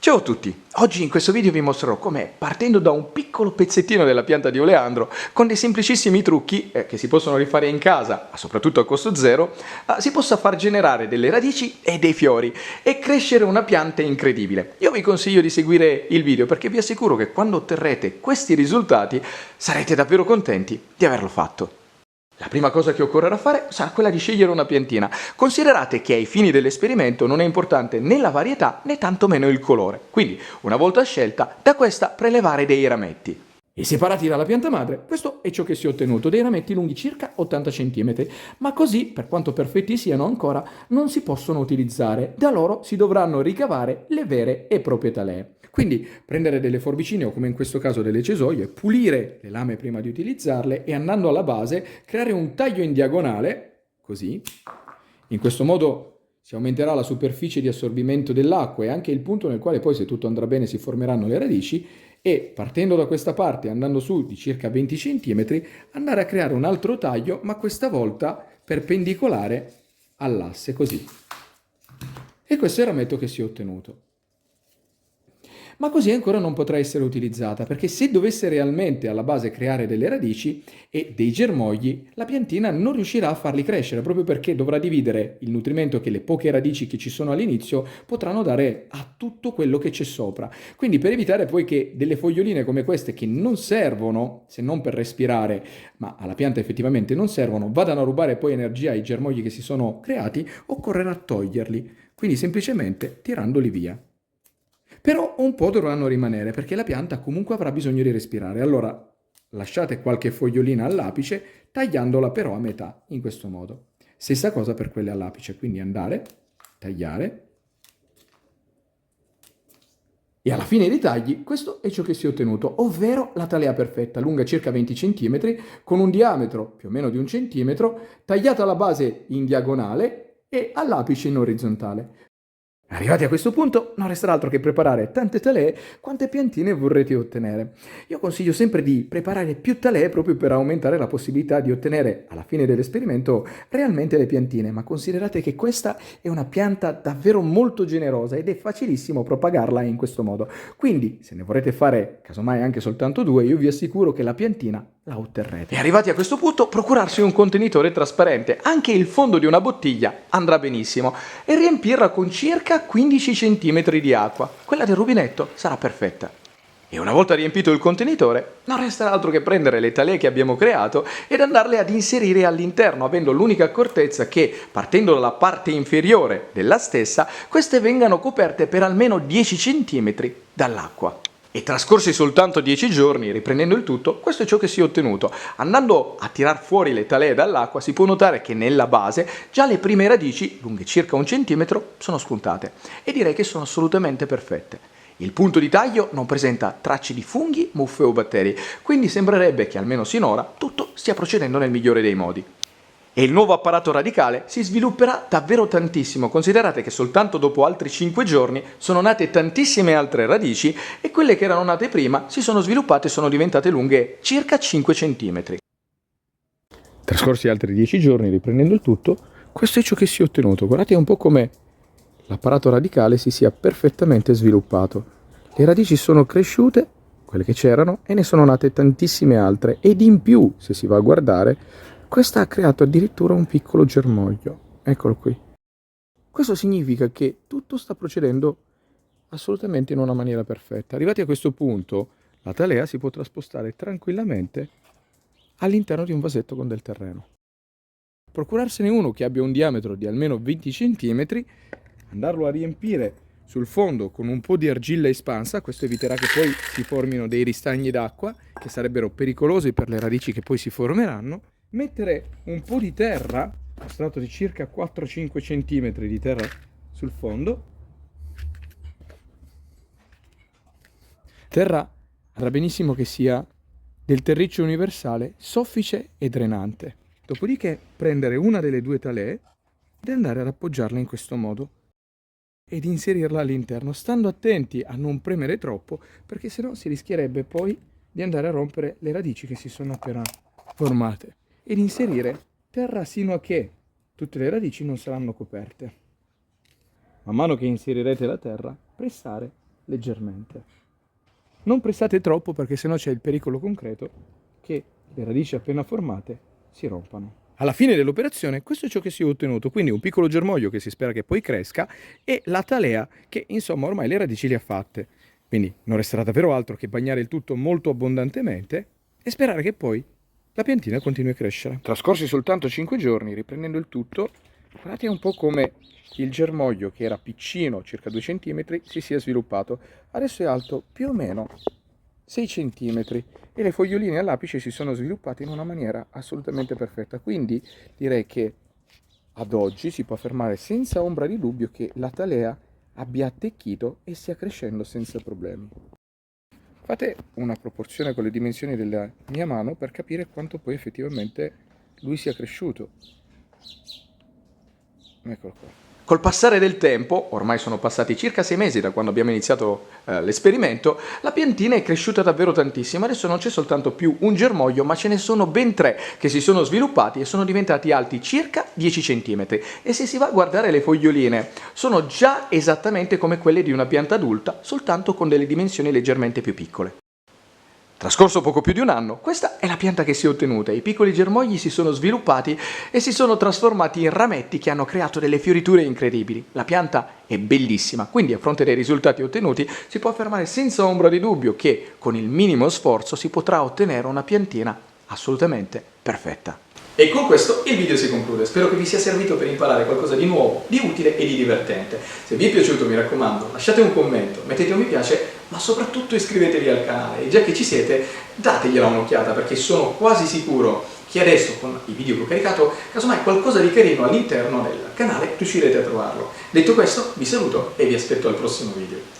Ciao a tutti, oggi in questo video vi mostrerò come, partendo da un piccolo pezzettino della pianta di oleandro, con dei semplicissimi trucchi che si possono rifare in casa, ma soprattutto a costo zero, si possa far generare delle radici e dei fiori e crescere una pianta incredibile. Io vi consiglio di seguire il video perché vi assicuro che quando otterrete questi risultati sarete davvero contenti di averlo fatto. La prima cosa che occorrerà fare sarà quella di scegliere una piantina. Considerate che ai fini dell'esperimento non è importante né la varietà né tantomeno il colore. Quindi, una volta scelta, da questa prelevare dei rametti. E separati dalla pianta madre, questo è ciò che si è ottenuto, dei rametti lunghi circa 80 cm, ma così, per quanto perfetti siano ancora, non si possono utilizzare. Da loro si dovranno ricavare le vere e proprie talee. Quindi prendere delle forbicine o come in questo caso delle cesoie, pulire le lame prima di utilizzarle e andando alla base creare un taglio in diagonale, così. In questo modo si aumenterà la superficie di assorbimento dell'acqua e anche il punto nel quale poi, se tutto andrà bene, si formeranno le radici e partendo da questa parte, andando su di circa 20 cm, andare a creare un altro taglio, ma questa volta perpendicolare all'asse, così. E questo è il rametto che si è ottenuto. Ma così ancora non potrà essere utilizzata, perché se dovesse realmente alla base creare delle radici e dei germogli, la piantina non riuscirà a farli crescere, proprio perché dovrà dividere il nutrimento che le poche radici che ci sono all'inizio potranno dare a tutto quello che c'è sopra. Quindi per evitare poi che delle foglioline come queste, che non servono, se non per respirare, ma alla pianta effettivamente non servono, vadano a rubare poi energia ai germogli che si sono creati, occorrerà toglierli, quindi semplicemente tirandoli via. Però un po' dovranno rimanere perché la pianta comunque avrà bisogno di respirare. Allora lasciate qualche fogliolina all'apice tagliandola però a metà, in questo modo. Stessa cosa per quelle all'apice, quindi andare, tagliare e alla fine dei tagli questo è ciò che si è ottenuto, ovvero la talea perfetta, lunga circa 20 cm, con un diametro più o meno di 1 centimetro, tagliata alla base in diagonale e all'apice in orizzontale. Arrivati a questo punto non resterà altro che preparare tante talee quante piantine vorrete ottenere. Io consiglio sempre di preparare più talee proprio per aumentare la possibilità di ottenere alla fine dell'esperimento realmente le piantine, ma considerate che questa è una pianta davvero molto generosa ed è facilissimo propagarla in questo modo. Quindi se ne vorrete fare casomai anche soltanto 2, io vi assicuro che la piantina la otterrete. E arrivati a questo punto, procurarsi un contenitore trasparente, anche il fondo di una bottiglia andrà benissimo, e riempirla con circa 15 cm di acqua. Quella del rubinetto sarà perfetta. E una volta riempito il contenitore, non resterà altro che prendere le talee che abbiamo creato ed andarle ad inserire all'interno, avendo l'unica accortezza che, partendo dalla parte inferiore della stessa, queste vengano coperte per almeno 10 cm dall'acqua. E trascorsi soltanto 10 giorni, riprendendo il tutto, questo è ciò che si è ottenuto. Andando a tirar fuori le talee dall'acqua si può notare che nella base già le prime radici, lunghe circa 1 centimetro, sono spuntate e direi che sono assolutamente perfette. Il punto di taglio non presenta tracce di funghi, muffe o batteri, quindi sembrerebbe che almeno sinora tutto stia procedendo nel migliore dei modi. E il nuovo apparato radicale si svilupperà davvero tantissimo. Considerate che soltanto dopo altri 5 giorni sono nate tantissime altre radici e quelle che erano nate prima si sono sviluppate e sono diventate lunghe circa 5 cm. Trascorsi altri 10 giorni, riprendendo il tutto, questo è ciò che si è ottenuto. Guardate un po' come l'apparato radicale si sia perfettamente sviluppato. Le radici sono cresciute, quelle che c'erano, e ne sono nate tantissime altre. Ed in più, se si va a guardare, questa ha creato addirittura un piccolo germoglio. Eccolo qui. Questo significa che tutto sta procedendo assolutamente in una maniera perfetta. Arrivati a questo punto, la talea si potrà spostare tranquillamente all'interno di un vasetto con del terreno. Procurarsene uno che abbia un diametro di almeno 20 cm, andarlo a riempire sul fondo con un po' di argilla espansa, questo eviterà che poi si formino dei ristagni d'acqua che sarebbero pericolosi per le radici che poi si formeranno, mettere un po' di terra, uno strato di circa 4-5 cm di terra sul fondo. Terra andrà benissimo che sia del terriccio universale, soffice e drenante. Dopodiché prendere una delle due talee ed andare ad appoggiarla in questo modo ed inserirla all'interno, stando attenti a non premere troppo, perché sennò si rischierebbe poi di andare a rompere le radici che si sono appena formate, ed inserire terra sino a che tutte le radici non saranno coperte. Man mano che inserirete la terra, pressare leggermente. Non pressate troppo perché sennò c'è il pericolo concreto che le radici appena formate si rompano. Alla fine dell'operazione questo è ciò che si è ottenuto, quindi un piccolo germoglio che si spera che poi cresca e la talea che insomma ormai le radici le ha fatte. Quindi non resterà davvero altro che bagnare il tutto molto abbondantemente e sperare che poi la piantina continui a crescere. Trascorsi soltanto 5 giorni, riprendendo il tutto, guardate un po' come il germoglio che era piccino, circa 2 cm, si sia sviluppato. Adesso è alto più o meno 6 cm e le foglioline all'apice si sono sviluppate in una maniera assolutamente perfetta. Quindi direi che ad oggi si può affermare senza ombra di dubbio che la talea abbia attecchito e stia crescendo senza problemi. Fate una proporzione con le dimensioni della mia mano per capire quanto poi effettivamente lui sia cresciuto. Eccolo qua. Col passare del tempo, ormai sono passati circa 6 mesi da quando abbiamo iniziato l'esperimento, la piantina è cresciuta davvero tantissimo. Adesso non c'è soltanto più un germoglio, ma ce ne sono ben 3 che si sono sviluppati e sono diventati alti circa 10 cm. E se si va a guardare le foglioline, sono già esattamente come quelle di una pianta adulta, soltanto con delle dimensioni leggermente più piccole. Trascorso poco più di un anno, questa è la pianta che si è ottenuta. I piccoli germogli si sono sviluppati e si sono trasformati in rametti che hanno creato delle fioriture incredibili. La pianta è bellissima, quindi a fronte dei risultati ottenuti si può affermare senza ombra di dubbio che con il minimo sforzo si potrà ottenere una piantina assolutamente perfetta. E con questo il video si conclude, spero che vi sia servito per imparare qualcosa di nuovo, di utile e di divertente. Se vi è piaciuto mi raccomando lasciate un commento, mettete un mi piace, ma soprattutto iscrivetevi al canale e già che ci siete dategliela un'occhiata perché sono quasi sicuro che adesso con i video che ho caricato, casomai qualcosa di carino all'interno del canale riuscirete a trovarlo. Detto questo vi saluto e vi aspetto al prossimo video.